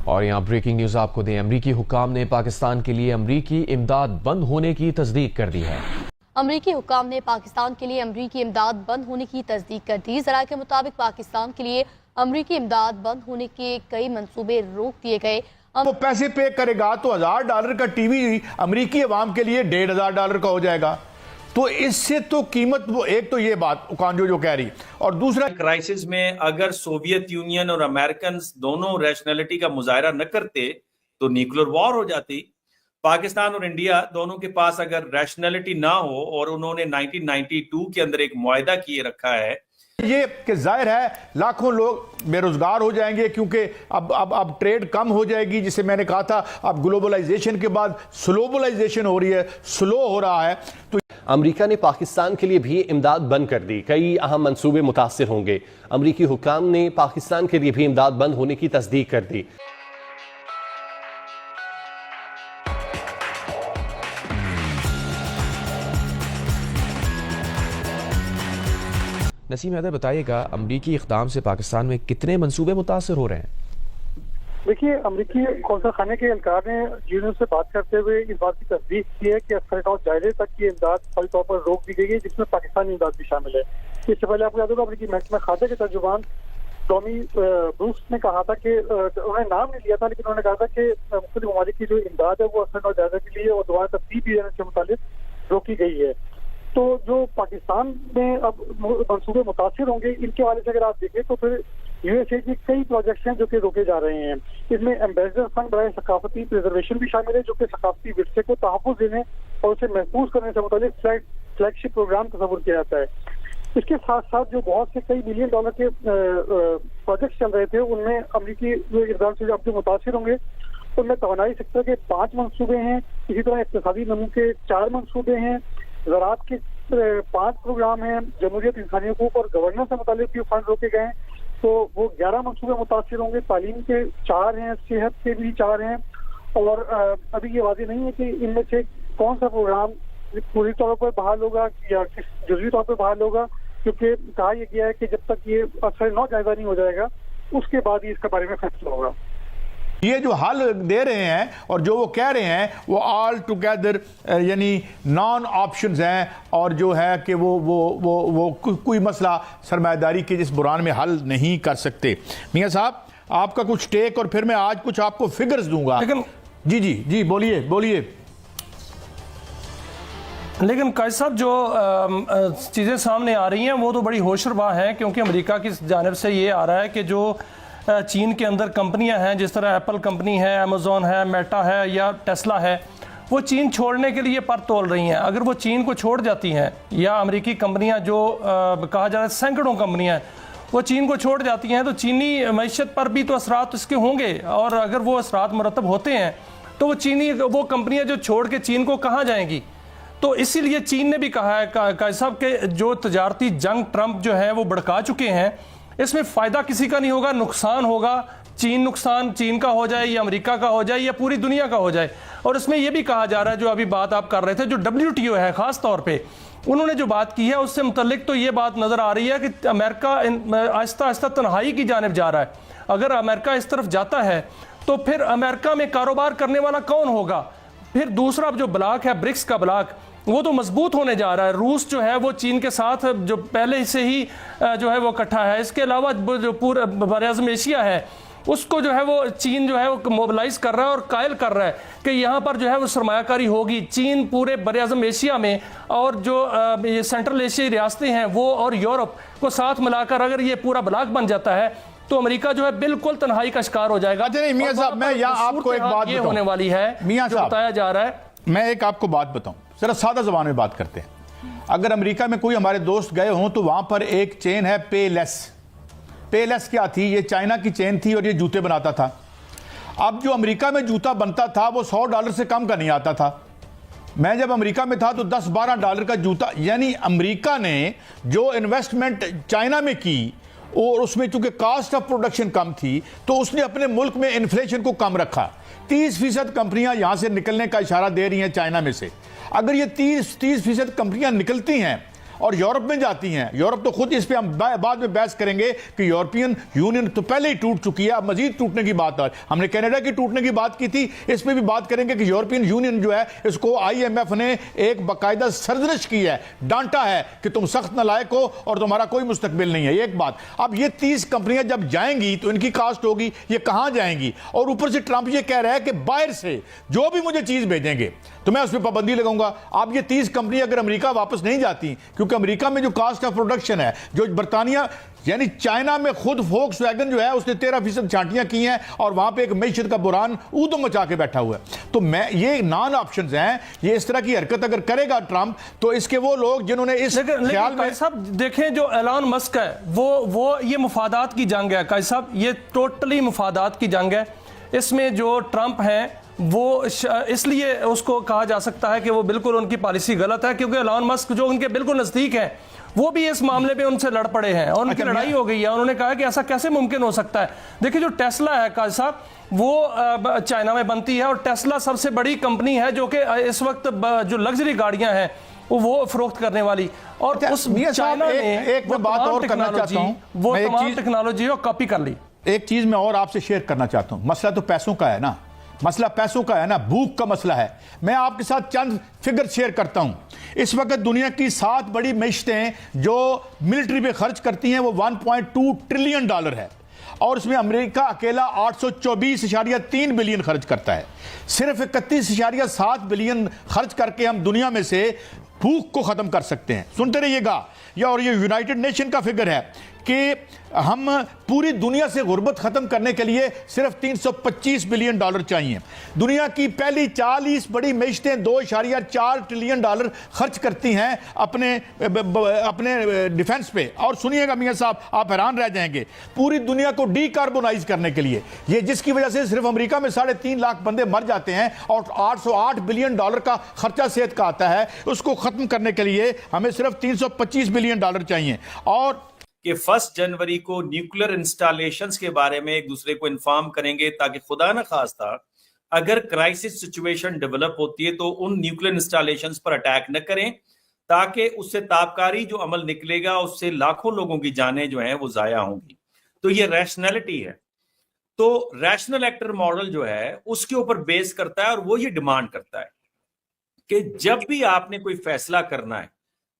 और यहाँ breaking news आपको दें, अमरीकी हुक्काम ने पाकिस्तान के लिए अमरीकी इमदाद बंद होने की तस्दीक कर दी है। अमरीकी हुक्काम ने पाकिस्तान के लिए अमरीकी इमदाद बंद होने की तस्दीक कर दी। ज़राए के मुताबिक पाकिस्तान के लिए अमरीकी इमदाद बंद होने के कई मंसूबे रोक दिए गए। वो पैसे पे करेगा तो $1000 का टीवी अमरीकी अवाम के लिए $1500 का हो जाएगा। तो इससे तो कीमत, वो एक तो ये बात कांजो जो कह रही, और दूसरा क्राइसिस में अगर सोवियत यूनियन और अमेरिकन दोनों रैशनैलिटी का मुजाहरा न करते तो न्यूक्लियर वॉर हो जाती। पाकिस्तान और इंडिया दोनों के पास अगर रैशनैलिटी ना हो और उन्होंने 1992 के अंदर एक मुआहदा किए रखा है, ये कि जाहिर है लाखों लोग बेरोजगार हो जाएंगे, क्योंकि अब ट्रेड कम हो जाएगी। जिसे मैंने कहा था, अब ग्लोबलाइजेशन के बाद स्लोबलाइजेशन हो रही है, स्लो हो रहा है। तो अमरीका ने पाकिस्तान के लिए भी इमदाद बंद कर दी। कई अहम मंसूबे मुतासिर होंगे। अमरीकी हुक्काम ने पाकिस्तान के लिए भी इमदाद बंद होने की तस्दीक कर दी। नसीम हैदर बताइएगा, अमरीकी इक़दाम से पाकिस्तान में कितने मंसूबे मुतासर हो रहे हैं? देखिए, अमरीकी कौंसल खाने के एहलकार ने यूनियन से बात करते हुए इस बात की तस्दीक की है कि असरकाव जायजे तक की इमदाद फौरी तौर पर रोक दी गई है, जिसमें पाकिस्तानी इमदाद भी शामिल है। इससे पहले आपको याद होगा, अमरीकी महकमा खाते के तर्जुमान टॉमी ब्रूक्स ने कहा था कि उन्होंने नाम नहीं लिया था, लेकिन उन्होंने कहा था कि मुख्तलिफ ममालिक की जो इमदाद है वो असरकाव जायजे के लिए और दोबारा तरतीब दी जाने के मुताबिक रोकी गई है। तो जो पाकिस्तान में अब मंसूबे मुतासिर होंगे, इनके हवाले से अगर आप देखें तो फिर यूएसए की कई प्रोजेक्ट्स हैं जो कि रोके जा रहे हैं। इसमें एम्बेसडर फंड बराए सकाफती प्रिजर्वेशन भी शामिल है, जो कि सकाफती विरसे को तहफ़्फ़ुज़ देने और उसे महफूज करने से मुतालिक फ्लैगशिप प्रोग्राम तस्वुर किया जाता है। इसके साथ साथ जो बहुत से कई $बिलियन के प्रोजेक्ट चल रहे थे, उनमें अमरीकी इक़दाम से जो मुतासिर होंगे उनमें तवानाई सेक्टर के 5 मंसूबे हैं। इसी तरह इक़्तिसादी नमू के 4 मंसूबे हैं। ज़राअत के 5 प्रोग्राम हैं। जमहूरियत, इंसानी हकूक़ और गवर्नेंस से मुतालिक भी फंड रोके गए हैं, तो वो 11 मंसूबे मुतासिर होंगे। तालीम के 4 हैं, सेहत के भी 4 हैं, और अभी ये वाज़ेह नहीं है कि इनमें से कौन सा प्रोग्राम पूरी तौर पर बहाल होगा या किस जुज़वी तौर पर बहाल होगा, क्योंकि कहा यह गया है कि जब तक ये असर नौ जायजा नहीं हो जाएगा उसके बाद ही इसके बारे में फैसला होगा। ये जो हल दे रहे हैं और जो वो कह रहे हैं वो ऑल टुगेदर यानी नॉन ऑप्शंस हैं, और जो है कि वो कोई मसला सरमायादारी के जिस बुरान में हल नहीं कर सकते। मियां साहब, आपका कुछ टेक, और फिर मैं आज कुछ आपको फिगर्स दूंगा। लेकिन जी बोलिए। लेकिन कायद साहब, जो चीज़ें सामने आ रही हैं वो तो बड़ी होशरबा हैं, क्योंकि अमेरिका की जानिब से ये आ रहा है कि जो चीन के अंदर कंपनियां हैं, जिस तरह एप्पल कंपनी है, अमेज़ॉन है, मेटा है या टेस्ला है, वो चीन छोड़ने के लिए पर तोल रही हैं। अगर वो चीन को छोड़ जाती हैं, या अमेरिकी कंपनियां जो कहा जा रहा है सैकड़ों कंपनियां हैं, वो चीन को छोड़ जाती हैं, तो चीनी मईशत पर भी तो असरात इसके होंगे। और अगर वो असरात मुरतब होते हैं तो वो कंपनियाँ जो छोड़ के चीन को कहाँ जाएंगी? तो इसीलिए चीन ने भी कहा है कायद साहब के जो तजारती जंग ट्रंप जो है वो भड़का चुके हैं, इसमें फ़ायदा किसी का नहीं होगा, नुकसान होगा। नुकसान चीन का हो जाए या अमेरिका का हो जाए या पूरी दुनिया का हो जाए। और इसमें यह भी कहा जा रहा है, जो अभी बात आप कर रहे थे, जो WTO है ख़ास तौर पे उन्होंने जो बात की है उससे मुतल्लिक तो ये बात नज़र आ रही है कि अमेरिका आहिस्ता आहिस्ता तन्हाई की जानिब जा रहा है। अगर अमेरिका इस तरफ जाता है तो फिर अमेरिका में कारोबार करने वाला कौन होगा? फिर दूसरा जो ब्लॉक है, ब्रिक्स का ब्लॉक, वो तो मजबूत होने जा रहा है। रूस जो है वो चीन के साथ जो पहले से ही जो है वो इकट्ठा है। इसके अलावा जो पूरा बर-ए-आज़म एशिया है उसको जो है वो चीन जो है वो मोबिलाइज कर रहा है और कायल कर रहा है कि यहाँ पर जो है वो सरमायाकारी होगी। चीन पूरे बर-ए-आज़म एशिया में और जो ये सेंट्रल एशियाई रियासतें हैं वो और यूरोप को साथ मिलाकर अगर ये पूरा ब्लॉक बन जाता है तो अमेरिका जो है बिल्कुल तन्हाई का शिकार हो जाएगा। मियां साहब, मैं यहाँ आपको एक बात ये होने वाली है, मियां साहब बताया जा रहा है। मैं एक आपको बात बताऊं, जरा सादा जबान में बात करते हैं। अगर अमेरिका में कोई हमारे दोस्त गए हों तो वहां पर एक चेन है पेलेस क्या थी? ये चाइना की चेन थी और ये जूते बनाता था। अब जो अमेरिका में जूता बनता था वो $100 से कम का नहीं आता था। मैं जब अमेरिका में था तो $10-12 का जूता, यानी अमेरिका ने जो इन्वेस्टमेंट चाइना में की और उसमें चूंकि कास्ट ऑफ प्रोडक्शन कम थी तो उसने अपने मुल्क में इन्फ्लेशन को कम रखा। 30% कंपनियां यहां से निकलने का इशारा दे रही हैं चाइना में से। अगर ये 30% कंपनियां निकलती हैं और यूरोप में जाती हैं। यूरोप तो खुद, इस पे हम बाद में बहस करेंगे कि यूरोपियन यूनियन तो पहले ही टूट चुकी है, अब मजीद टूटने की बात है। हमने कनाडा की टूटने की बात की थी, इस पे भी बात करेंगे कि यूरोपियन यूनियन जो है, इसको IMF ने एक बाकायदा सरजनिश की है, डांटा है कि तुम सख्त नालायक हो और तुम्हारा कोई मुस्तकबिल नहीं है। एक बात, अब ये 30 कंपनियां जब जाएंगी तो इनकी कास्ट होगी, ये कहां जाएंगी? और ऊपर से ट्रंप ये कह रहा है कि बाहर से जो भी मुझे चीज भेजेंगे तो मैं उस पर पाबंदी लगाऊंगा। अब ये 30 कंपनी अगर अमेरिका वापस नहीं जाती, क्योंकि अमेरिका में जो कास्ट ऑफ प्रोडक्शन है, जो बर्तानिया यानी चाइना में खुद वोक्सवैगन जो है उसने 13% छांटियां की हैं और वहां पे एक मईशत का बुरान ऊधम मचा के बैठा हुआ है। तो मैं ये नॉन ऑप्शंस हैं, ये इस तरह की हरकत अगर करेगा ट्रंप तो इसके वो लोग जिन्होंने इस ख्याल में सब देखें, जो एलन मस्क है वो ये मुफादात की जंग है काजी साहब, ये टोटली मुफादात की जंग है। इसमें जो ट्रंप है वो इसलिए उसको कहा जा सकता है कि वो बिल्कुल उनकी पॉलिसी गलत है, क्योंकि एलन मस्क जो उनके बिल्कुल नजदीक है वो भी इस मामले में उनसे लड़ पड़े हैं और उनकी लड़ाई हो गई है। उन्होंने कहा कि ऐसा कैसे मुमकिन हो सकता है। देखिए, जो टेस्ला है काजी साहब, वो चाइना में बनती है और टेस्ला सबसे बड़ी कंपनी है जो कि इस वक्त जो लग्जरी गाड़ियां हैं वो फरोख्त करने वाली, और उस चाइना ने एक मैं बात और करना चाहता हूं, वो तमाम टेक्नोलॉजी को कॉपी कर ली। एक चीज मैं और आपसे शेयर करना चाहता हूं, मसला तो पैसों का है ना, मसला पैसों का है ना, भूख का मसला है। मैं आपके साथ चंद फिगर शेयर करता हूं। इस वक्त दुनिया की 7 बड़ी मईशतें जो मिलिट्री पे खर्च करती हैं वो $1.2 ट्रिलियन है, और इसमें अमेरिका अकेला 824.3 बिलियन खर्च करता है। सिर्फ 31.7 बिलियन खर्च करके हम दुनिया में से भूख को खत्म कर सकते हैं। सुनते रहिएगा, और ये यूनाइटेड नेशन का फिगर है कि हम पूरी दुनिया से गुर्बत खत्म करने के लिए सिर्फ $325 बिलियन चाहिए। दुनिया की पहली 40 बड़ी मईशतें $2.4 ट्रिलियन खर्च करती हैं अपने डिफेंस पे। और सुनिएगा मियां साहब, आप हैरान रह जाएंगे, पूरी दुनिया को डीकार्बोनाइज करने के लिए, ये जिसकी वजह से सिर्फ अमेरिका में 3.5 लाख बंदे मर जाते हैं और $808 बिलियन का खर्चा सेहत का आता है, उसको खत्म करने के लिए हमें सिर्फ $325 बिलियन चाहिए। और कि 1 जनवरी को न्यूक्लियर इंस्टॉलेशंस के बारे में एक दूसरे को इन्फॉर्म करेंगे, ताकि खुदा न खास्ता अगर क्राइसिस सिचुएशन डेवलप होती है तो उन न्यूक्लियर इंस्टॉलेशंस पर अटैक न करें, ताकि उससे ताबकारी जो अमल निकलेगा उससे लाखों लोगों की जानें जो हैं वो जाया होंगी। तो ये रैशनैलिटी है। तो रैशनल एक्टर मॉडल जो है उसके ऊपर बेस करता है, और वो ये डिमांड करता है कि जब भी आपने कोई फैसला करना है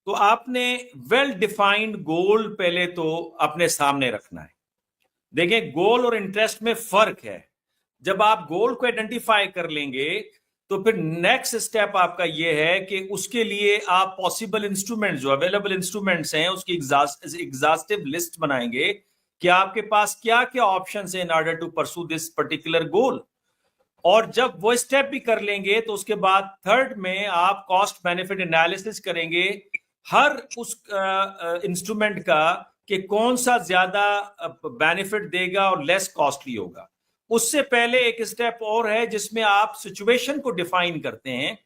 तो आपने वेल डिफाइंड गोल पहले तो अपने सामने रखना है। देखें, गोल और इंटरेस्ट में फर्क है। जब आप गोल को आइडेंटिफाई कर लेंगे तो फिर नेक्स्ट स्टेप आपका यह है कि उसके लिए आप पॉसिबल इंस्ट्रूमेंट, जो अवेलेबल इंस्ट्रूमेंट्स हैं, उसकी एग्जॉस्टिव लिस्ट बनाएंगे कि आपके पास क्या क्या ऑप्शंस हैं in order to pursue this particular goal. और जब वो स्टेप भी कर लेंगे तो उसके बाद थर्ड में आप कॉस्ट बेनिफिट एनालिसिस करेंगे हर उस इंस्ट्रूमेंट का कि कौन सा ज्यादा बेनिफिट देगा और लेस कॉस्टली होगा। उससे पहले एक स्टेप और है जिसमें आप सिचुएशन को डिफाइन करते हैं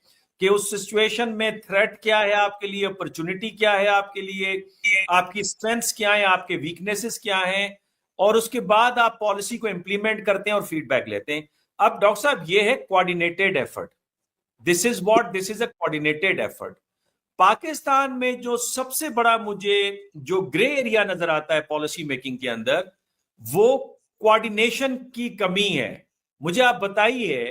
कि उस सिचुएशन में थ्रेट क्या है आपके लिए, अपॉर्चुनिटी क्या है आपके लिए, आपकी स्ट्रेंथ्स क्या है, आपके वीकनेसेस क्या हैं, और उसके बाद आप पॉलिसी को इंप्लीमेंट करते हैं और फीडबैक लेते हैं। अब डॉक्टर साहब, ये है coordinated effort. This is a coordinated effort. Pakistan में जो सबसे बड़ा मुझे जो ग्रे एरिया नजर आता है पॉलिसी मेकिंग के अंदर, वो कोऑर्डिनेशन की कमी है। मुझे आप बताइए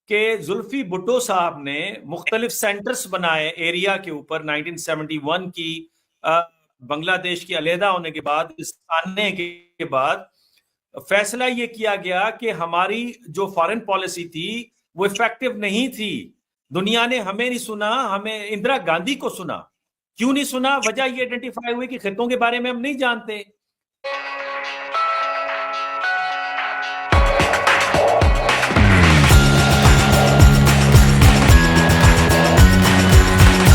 कि जुल्फी भुट्टो साहब ने मुख्तलिफ सेंटर्स बनाए एरिया के ऊपर 1971 की बांग्लादेश की अलहदा होने के बाद, आने के बाद फैसला ये किया गया कि हमारी जो फॉरेन पॉलिसी थी वो इफेक्टिव नहीं थी। दुनिया ने हमें नहीं सुना, हमें इंदिरा गांधी को सुना। क्यों नहीं सुना? वजह ये आइडेंटिफाई हुई कि खितों के बारे में हम नहीं जानते।